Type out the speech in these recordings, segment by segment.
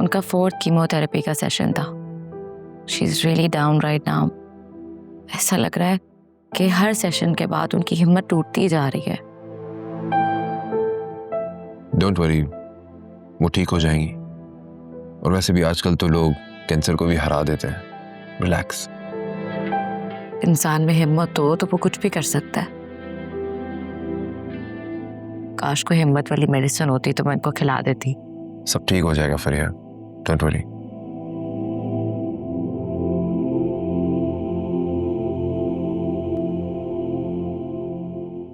उनका 4th chemotherapy का session था। She is really down right now. ऐसा लग रहा है कि हर सेशन के बाद उनकी हिम्मत टूटती जा रही है। डोंट वरी, वो ठीक हो जाएंगी। और वैसे भी आजकल तो लोग कैंसर को भी हरा देते हैं। रिलैक्स। इंसान में हिम्मत हो तो वो कुछ भी कर सकता है। काश को हिम्मत वाली मेडिसिन होती तो मैं इनको खिला देती। सब ठीक हो जाएगा फरिया, डोंट वरी।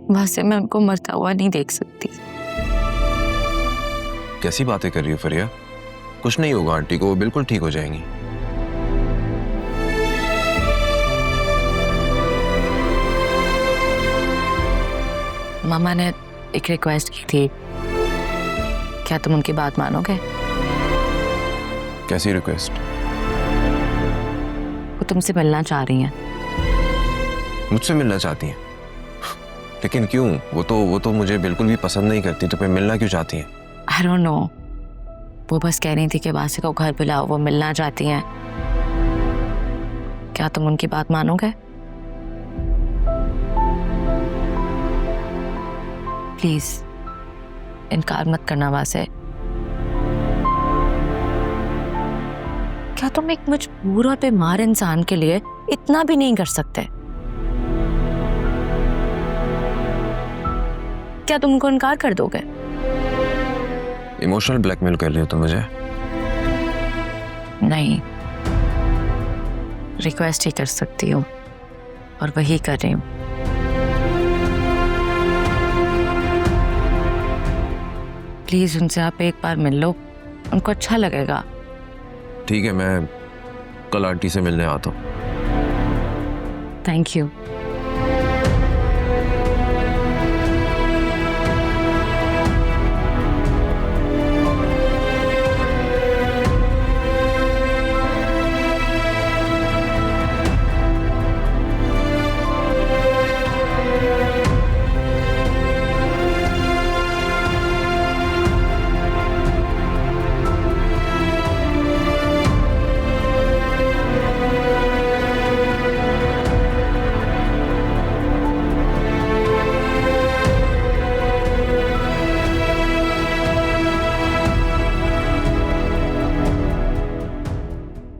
वहां से मैं उनको मरता हुआ नहीं देख सकती। कैसी बातें कर रही हो फरिया? कुछ नहीं होगा आंटी को, वो बिल्कुल ठीक हो जाएंगी। मामा ने एक रिक्वेस्ट की थी, क्या तुम उनकी बात मानोगे? कैसी रिक्वेस्ट? वो तुमसे मिलना चाह रही हैं। मुझसे मिलना चाहती हैं? लेकिन क्यों? वो तो मुझे बिल्कुल भी पसंद नहीं करती, तो फिर मिलना क्यों चाहती हैं? I don't know. वो बस कह रही थी कि वासी को घर बुलाओ, वो मिलना चाहती हैं। क्या तुम उनकी बात मानोगे? प्लीज इनकार मत करना वासे। क्या तुम एक मजबूर और बीमार इंसान के लिए इतना भी नहीं कर सकते? क्या तुम उनको इनकार कर दोगे? इमोशनल ब्लैकमेल कर रही हो तुम मुझे? नहीं, रिक्वेस्ट ही कर सकती हूँ और वही कर रही हूँ। प्लीज उनसे आप एक बार मिल लो, उनको अच्छा लगेगा। ठीक है, मैं कल आंटी से मिलने आता हूँ। Thank you.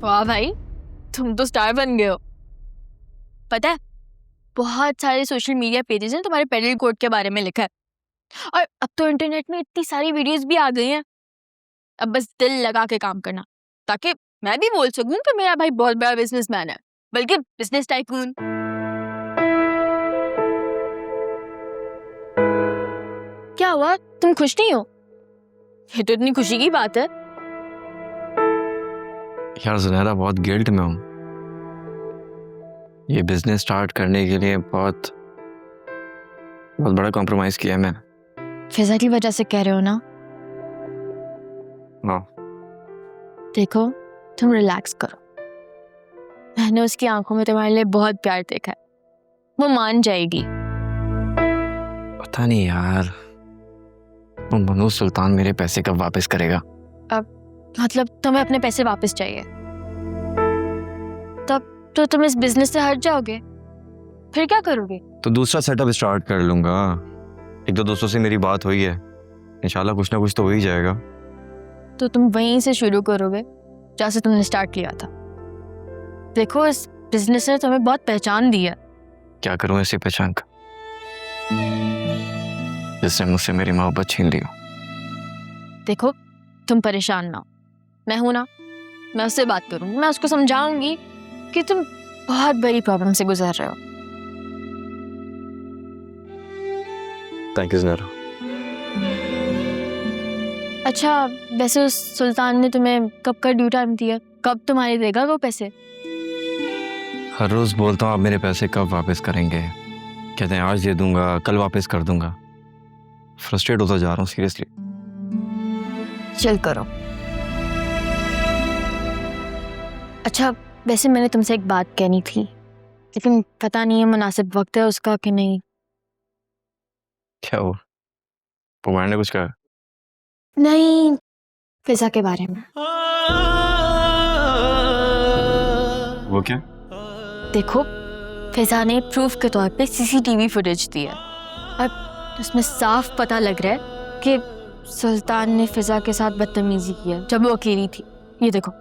वाह भाई, तुम तो स्टार बन गए हो। पता है, बहुत सारे सोशल मीडिया पेजेस हैं तुम्हारे पेडल कोड के बारे में लिखा है। और अब तो इंटरनेट में इतनी सारी वीडियोस भी आ गई हैं। अब बस दिल लगा के काम करना, ताकि मैं भी बोल सकूं कि मेरा भाई बहुत बड़ा बिजनेसमैन है, बल्कि बिजनेस टाइकून। क्या हुआ, तुम खुश नहीं हो? ये तो इतनी खुशी की बात है। यार ज़ुनैरा, बहुत गिल्ट में हूँ। ये बिजनेस स्टार्ट करने के लिए बहुत बड़ा कॉम्प्रोमाइज किया है मैंने। फिजा की वजह से कह रहे हो ना? हाँ। देखो, तुम रिलैक्स करो। मैंने उसकी आंखों में तुम्हारे लिए बहुत प्यार देखा है, वो मान जाएगी। पता नहीं यार, वो मनोज सुल्तान मेरे पैसे कब वापस करेगा? मतलब तुम्हें अपने पैसे वापस चाहिए? तब तो तुम इस बिजनेस से हट जाओगे, फिर क्या करोगे? तो दूसरा सेटअप स्टार्ट कर लूंगा। एक दो दोस्तों से मेरी बात हुई है, इंशाल्लाह कुछ ना कुछ तो हो ही जाएगा। तो तुम वहीं से शुरू करोगे जहाँ से तुमने स्टार्ट किया था। देखो, इस बिजनेस ने तुम्हें बहुत पहचान दी है। क्या करूं ऐसी पहचान का जिसने मुझसे मेरी मोहब्बत छीन ली हो? देखो, तुम परेशान ना हो, मैं हूं ना, मैं उससे बात करूंगी, मैं उसको समझाऊंगी कि तुम बहुत बड़ी प्रॉब्लम से गुजर रहे हो। Thank you Zunaira. अच्छा, वैसे उस सुल्तान ने तुम्हें कब का ड्यू टाइम दिया? कब तुम्हारे देगा वो पैसे? हर रोज़ बोलता हूँ आप मेरे पैसे कब वापस करेंगे, कहते हैं आज दे दूंगा, कल वापस कर दूंगा। फ्रस्ट्रेट होता जा रहा हूँ सीरियसली। चल करो। अच्छा, वैसे मैंने तुमसे एक बात कहनी थी, लेकिन पता नहीं है मुनासिब वक्त है उसका कि नहीं। क्या हो, पुकार ने कुछ कहा? नहीं, फिजा के बारे में। वो क्या? देखो, फिजा ने प्रूफ के तौर पे सीसीटीवी फुटेज दी है और उसमें साफ पता लग रहा है कि सुल्तान ने फिजा के साथ बदतमीजी की है जब वो अकेली थी। ये देखो।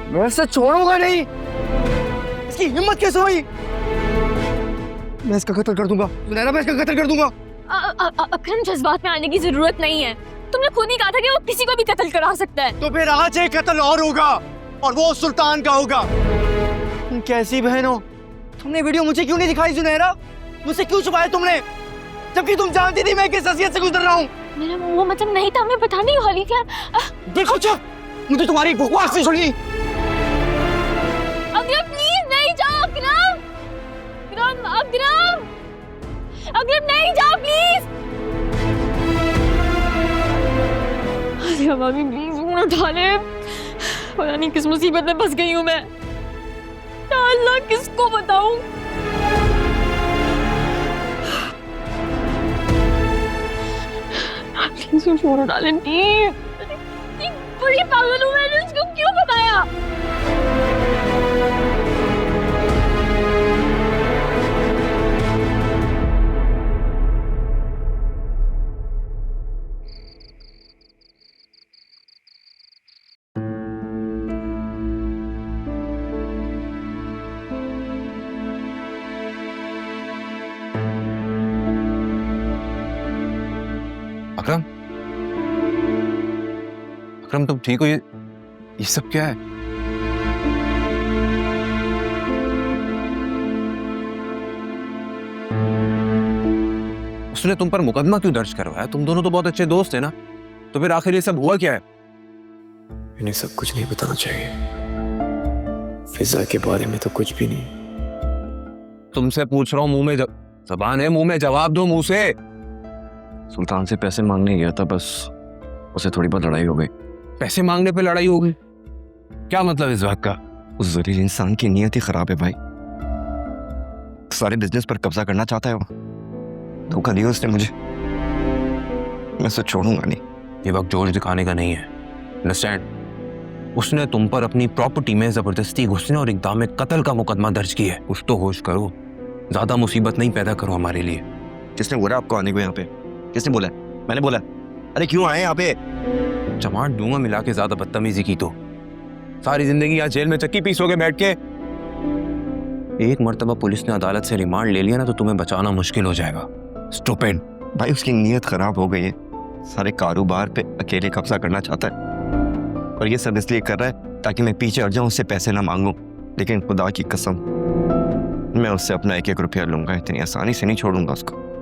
मैं इसे छोड़ूंगा नहीं। इसकी हिम्मत कैसे हुई? मैं इसका कत्ल कर दूंगा सुनैरा, मैं इसका कत्ल कर दूंगा। अकरम, जज्बात में आने की जरूरत नहीं है। तुमने खुद ही कहा था कि वो किसी को भी कत्ल करा सकता है। तो फिर आज एक कत्ल और होगा और वो सुल्तान का होगा। तुम कैसी बहन हो? तुमने वीडियो मुझे क्यों नहीं दिखाई सुनैरा? मुझसे क्यों छुपाया तुमने, जबकि तुम जानती थी मैं किस हसीयत से गुजर रहा हूँ? मेरा वो मतलब नहीं था, मैं बताने वाली थी। देखो चुप, मुझे तुम्हारी बकवास नहीं सुनी। अकरम प्लीज नहीं जाओ। अकरम, अकरम, अकरम, अकरम नहीं जाओ प्लीज। अरे मामी प्लीज फोन उठा ले। पता नहीं किस मुसीबत में फंस गई हूँ मैं। या अल्लाह, किसको बताऊं? प्लीज फोन उठा ले प्लीज। बड़ी पागल हूँ, मैंने उसको क्यों बताया? अकरम, अकरम तुम ठीक हो? ये सब क्या है? उसने तुम पर मुकदमा क्यों दर्ज करवाया? तुम दोनों तो बहुत अच्छे दोस्त हैं ना, तो फिर आखिर ये सब हुआ क्या है? इन्हें सब कुछ नहीं बताना चाहिए। फिजा के बारे में तो कुछ भी नहीं। तुमसे पूछ रहा हूँ, मुंह में जबान है, मुंह में जवाब दो, मुंह से। सुल्तान से पैसे मांगने गया था, बस उसे थोड़ी बहुत लड़ाई हो गई। पैसे मांगने पे लड़ाई हो गई? क्या मतलब इस बात का? उस जलील इंसान की नीयत ही खराब है भाई। सारे बिजनेस पर कब्जा करना चाहता है वो। धोखा दिया उसने मुझे, मैं उसे छोड़ूंगा नहीं। ये वक्त जोश दिखाने का नहीं है, अंडरस्टैंड? उसने तुम पर अपनी प्रॉपर्टी में जबरदस्ती घुसने और इक़दाम कत्ल का मुकदमा दर्ज किया है। कुछ तो होश करो, ज्यादा मुसीबत नहीं पैदा करो हमारे लिए। किसने बोला आपको आने को यहाँ पे? किसने बोला? मैंने बोला? अरे क्यों आए यहाँ पे? चमाट दूंगा मिला के, ज्यादा बदतमीजी की तो सारी जिंदगी यहाँ जेल में चक्की पीसोगे बैठ के। एक मर्तबा पुलिस ने अदालत से रिमांड ले लिया ना, तो तुम्हें बचाना मुश्किल हो जाएगा। स्टूपिड। भाई उसकी नीयत खराब हो गई है, सारे कारोबार पे अकेले कब्जा करना चाहता है, और ये सब इसलिए कर रहा है ताकि मैं पीछे हट जाऊं, उससे पैसे ना मांगूं। लेकिन खुदा की कसम, मैं उससे अपना 1-1 रुपया लूंगा, इतनी आसानी से नहीं छोड़ूंगा उसको।